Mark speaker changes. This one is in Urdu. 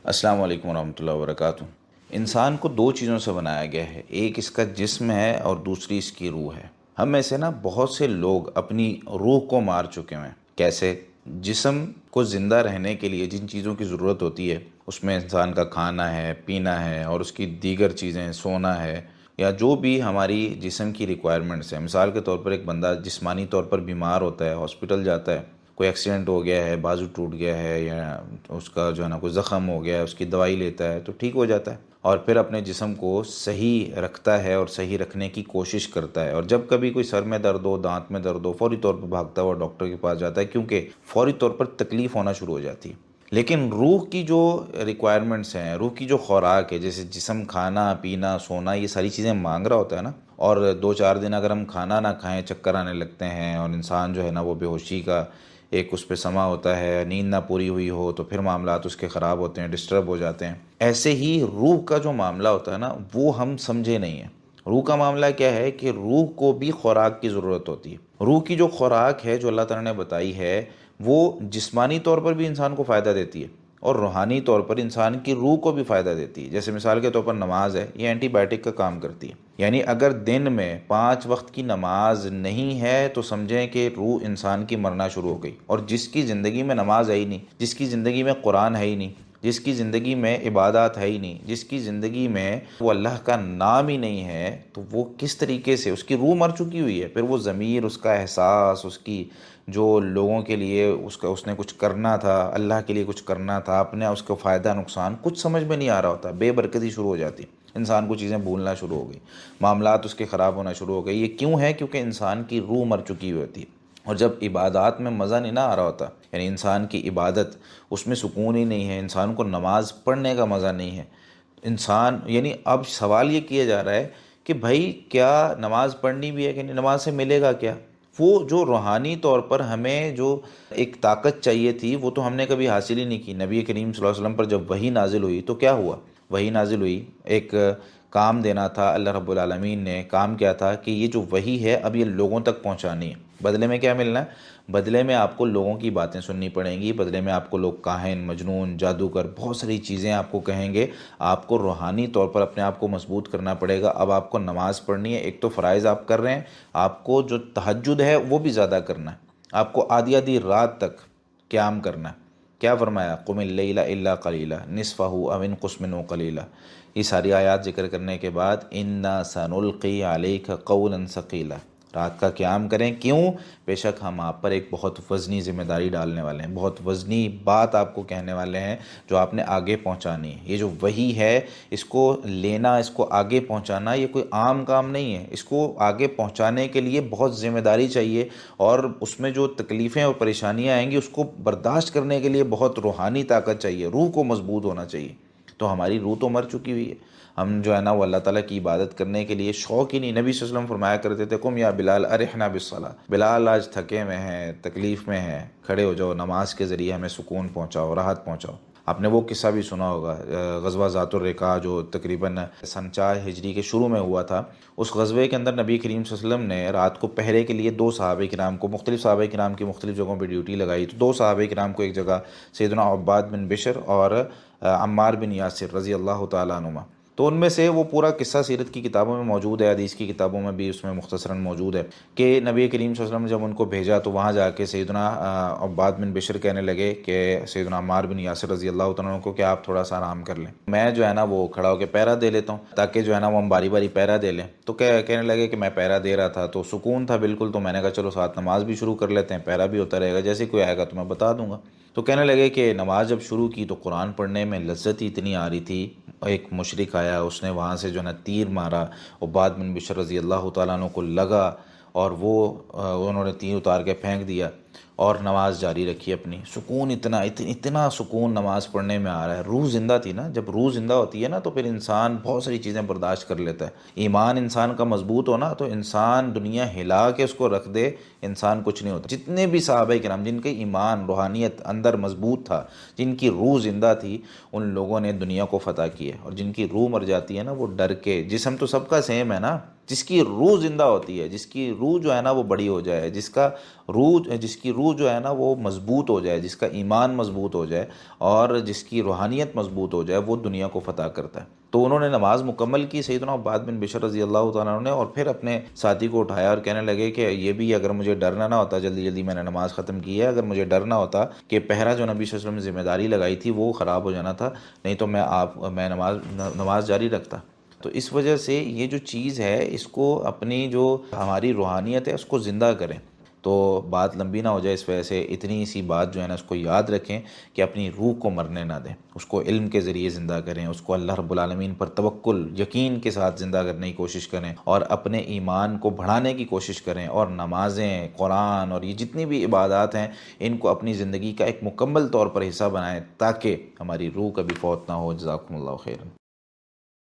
Speaker 1: السلام علیکم ورحمۃ اللہ وبرکاتہ۔ انسان کو دو چیزوں سے بنایا گیا ہے، ایک اس کا جسم ہے اور دوسری اس کی روح ہے۔ ہم میں سے نا بہت سے لوگ اپنی روح کو مار چکے ہیں۔ کیسے؟ جسم کو زندہ رہنے کے لیے جن چیزوں کی ضرورت ہوتی ہے، اس میں انسان کا کھانا ہے، پینا ہے اور اس کی دیگر چیزیں، سونا ہے، یا جو بھی ہماری جسم کی ریکوائرمنٹس ہیں۔ مثال کے طور پر ایک بندہ جسمانی طور پر بیمار ہوتا ہے، ہاسپٹل جاتا ہے، کوئی ایکسیڈنٹ ہو گیا ہے، بازو ٹوٹ گیا ہے، یا اس کا جو ہے نا کوئی زخم ہو گیا ہے، اس کی دوائی لیتا ہے تو ٹھیک ہو جاتا ہے، اور پھر اپنے جسم کو صحیح رکھتا ہے اور صحیح رکھنے کی کوشش کرتا ہے۔ اور جب کبھی کوئی سر میں درد ہو، دانت میں درد ہو، فوری طور پر بھاگتا ہوا ڈاکٹر کے پاس جاتا ہے، کیونکہ فوری طور پر تکلیف ہونا شروع ہو جاتی ہے۔ لیکن روح کی جو ریکوائرمنٹس ہیں، روح کی جو خوراک ہے، جیسے جسم کھانا پینا سونا یہ ساری چیزیں مانگ رہا ہوتا ہے نا، اور 2-4 دن اگر ہم کھانا نہ کھائیں چکر آنے لگتے ہیں، اور انسان جو ہے نا وہ بے ہوشی کا ایک اس پہ سما ہوتا ہے، نیند نہ پوری ہوئی ہو تو پھر معاملات اس کے خراب ہوتے ہیں، ڈسٹرب ہو جاتے ہیں۔ ایسے ہی روح کا جو معاملہ ہوتا ہے نا وہ ہم سمجھے نہیں ہیں۔ روح کا معاملہ کیا ہے کہ روح کو بھی خوراک کی ضرورت ہوتی ہے۔ روح کی جو خوراک ہے جو اللہ تعالیٰ نے بتائی ہے وہ جسمانی طور پر بھی انسان کو فائدہ دیتی ہے، اور روحانی طور پر انسان کی روح کو بھی فائدہ دیتی ہے۔ جیسے مثال کے طور پر نماز ہے، یہ اینٹی بائیوٹک کا کام کرتی ہے۔ یعنی اگر دن میں 5 وقت کی نماز نہیں ہے تو سمجھیں کہ روح انسان کی مرنا شروع ہو گئی، اور جس کی زندگی میں نماز ہے ہی نہیں، جس کی زندگی میں قرآن ہے ہی نہیں، جس کی زندگی میں عبادات ہے ہی نہیں، جس کی زندگی میں وہ اللہ کا نام ہی نہیں ہے، تو وہ کس طریقے سے، اس کی روح مر چکی ہوئی ہے۔ پھر وہ ضمیر، اس کا احساس، اس کی جو لوگوں کے لیے اس نے کچھ کرنا تھا، اللہ کے لیے کچھ کرنا تھا، اپنے اس کو فائدہ نقصان کچھ سمجھ میں نہیں آ رہا ہوتا، بے برکتی شروع ہو جاتی، انسان کو چیزیں بھولنا شروع ہو گئی، معاملات اس کے خراب ہونا شروع ہو گئی۔ یہ کیوں ہے؟ کیونکہ انسان کی روح مر چکی ہوئی ہوتی ہے۔ اور جب عبادات میں مزہ نہیں نہ آ رہا ہوتا، یعنی انسان کی عبادت اس میں سکون ہی نہیں ہے، انسان کو نماز پڑھنے کا مزہ نہیں ہے، انسان یعنی اب سوال یہ کیا جا رہا ہے کہ بھائی کیا نماز پڑھنی بھی ہے کہ نہیں، نماز سے ملے گا کیا؟ وہ جو روحانی طور پر ہمیں جو ایک طاقت چاہیے تھی وہ تو ہم نے کبھی حاصل ہی نہیں کی۔ نبی کریم صلی اللہ علیہ وسلم پر جب وحی نازل ہوئی تو کیا ہوا؟ وحی نازل ہوئی، ایک کام دینا تھا، اللہ رب العالمین نے کام کیا تھا کہ یہ جو وحی ہے اب یہ لوگوں تک پہنچانی ہے۔ بدلے میں کیا ملنا ہے؟ بدلے میں آپ کو لوگوں کی باتیں سننی پڑیں گی، بدلے میں آپ کو لوگ کاہن، مجنون، جادوگر، بہت ساری چیزیں آپ کو کہیں گے۔ آپ کو روحانی طور پر اپنے آپ کو مضبوط کرنا پڑے گا۔ اب آپ کو نماز پڑھنی ہے، ایک تو فرائض آپ کر رہے ہیں، آپ کو جو تہجد ہے وہ بھی زیادہ کرنا ہے، آپ کو آدھی آدھی رات تک قیام کرنا ہے۔ کیا فرمایا؟ قم اللیل الا قلیلا نصفہ او انقص منہ قلیلا۔ یہ ساری آیات ذکر کرنے کے بعد انا سنلقی علیک قولا ثقیلا، رات کا قیام کریں۔ کیوں؟ بے شک ہم آپ پر ایک بہت وزنی ذمہ داری ڈالنے والے ہیں، بہت وزنی بات آپ کو کہنے والے ہیں جو آپ نے آگے پہنچانی ہے۔ یہ جو وحی ہے اس کو لینا، اس کو آگے پہنچانا یہ کوئی عام کام نہیں ہے، اس کو آگے پہنچانے کے لیے بہت ذمہ داری چاہیے، اور اس میں جو تکلیفیں اور پریشانیاں آئیں گی اس کو برداشت کرنے کے لیے بہت روحانی طاقت چاہیے، روح کو مضبوط ہونا چاہیے۔ تو ہماری روح تو مر چکی ہوئی ہے، ہم جو ہے نا وہ اللہ تعالیٰ کی عبادت کرنے کے لیے شوق ہی نہیں۔ نبی صلی اللہ علیہ وسلم فرمایا کرتے تھے قم یا بلال ارحنا بالصلاۃ، بلال آج تھکے میں ہیں، تکلیف میں ہیں، کھڑے ہو جاؤ، نماز کے ذریعے ہمیں سکون پہنچاؤ، راحت پہنچاؤ۔ آپ نے وہ قصہ بھی سنا ہوگا، غزوہ ذات الرقاع جو تقریباً سن 4 ہجری کے شروع میں ہوا تھا۔ اس غزوے کے اندر نبی کریم صلی اللہ علیہ وسلم نے رات کو پہرے کے لیے 2 صحابہ کرام کو، مختلف صحابہ کرام کی مختلف جگہوں پہ ڈیوٹی لگائی، تو 2 صحابہ کرام کو ایک جگہ، سیدنا عباد بن بشر اور عمار بن یاسر رضی اللہ تعالیٰ عنہما، تو ان میں سے وہ پورا قصہ سیرت کی کتابوں میں موجود ہے، حدیث کی کتابوں میں بھی اس میں مختصراً موجود ہے کہ نبی کریم صلی اللہ علیہ وسلم نے جب ان کو بھیجا تو وہاں جا کے سیدنا عباد بن بشر کہنے لگے کہ سیدنا عمار بن یاسر رضی اللہ تعالیٰ عنہ کو کہ آپ تھوڑا سا آرام کر لیں، میں جو ہے نا وہ کھڑا ہو کے پہرا دے لیتا ہوں تاکہ جو ہے نا وہ ہم باری باری پہرا دے لیں۔ تو کہنے لگے کہ میں پہرا دے رہا تھا تو سکون تھا بالکل، تو میں نے کہا چلو ساتھ نماز بھی شروع کر لیتے ہیں، پہرا بھی ہوتا رہے گا، جیسے کوئی آئے گا تو میں بتا دوں گا۔ تو کہنے لگے کہ نماز جب شروع کی تو قرآن پڑھنے میں لذت ہی اتنی آ رہی تھی، ایک مشرک آیا، اس نے وہاں سے جو ہے نا تیر مارا، عباد بن بشر رضی اللہ تعالیٰ عنہ کو لگا، اور وہ انہوں نے تیر اتار کے پھینک دیا اور نماز جاری رکھی اپنی۔ سکون اتنا سکون نماز پڑھنے میں آ رہا ہے، روح زندہ تھی نا، جب روح زندہ ہوتی ہے نا تو پھر انسان بہت ساری چیزیں برداشت کر لیتا ہے۔ ایمان انسان کا مضبوط ہو نا تو انسان دنیا ہلا کے اس کو رکھ دے، انسان کچھ نہیں ہوتا۔ جتنے بھی صحابہ کرام جن کے ایمان، روحانیت اندر مضبوط تھا، جن کی روح زندہ تھی، ان لوگوں نے دنیا کو فتح کیا، اور جن کی روح مر جاتی ہے نا وہ ڈر کے، جسم تو سب کا سیم ہے نا، جس کی روح زندہ ہوتی ہے، جس کی روح جو ہے نا وہ بڑی ہو جائے، جس کی روح جو ہے نا وہ مضبوط ہو جائے، جس کا ایمان مضبوط ہو جائے اور جس کی روحانیت مضبوط ہو جائے، وہ دنیا کو فتح کرتا ہے۔ تو انہوں نے نماز مکمل کی سیدنا عباد بن بشر رضی اللہ تعالیٰ عنہ نے، اور پھر اپنے ساتھی کو اٹھایا اور کہنے لگے کہ یہ بھی اگر مجھے ڈرنا نہ ہوتا، جلدی جلدی میں نے نماز ختم کی ہے، اگر مجھے ڈرنا ہوتا کہ پہرا جو نبی صلی اللہ علیہ وسلم نے ذمہ داری لگائی تھی وہ خراب ہو جانا تھا، نہیں تو میں نماز جاری رکھتا۔ تو اس وجہ سے یہ جو چیز ہے اس کو اپنی جو ہماری روحانیت ہے اس کو زندہ کریں۔ تو بات لمبی نہ ہو جائے، اس وجہ سے اتنی سی بات جو ہے نا اس کو یاد رکھیں کہ اپنی روح کو مرنے نہ دیں، اس کو علم کے ذریعے زندہ کریں، اس کو اللہ رب العالمین پر توکل یقین کے ساتھ زندہ کرنے کی کوشش کریں، اور اپنے ایمان کو بڑھانے کی کوشش کریں، اور نمازیں، قرآن اور یہ جتنی بھی عبادات ہیں ان کو اپنی زندگی کا ایک مکمل طور پر حصہ بنائیں تاکہ ہماری روح کبھی فوت نہ ہو۔ جزاکم اللہ خیرا۔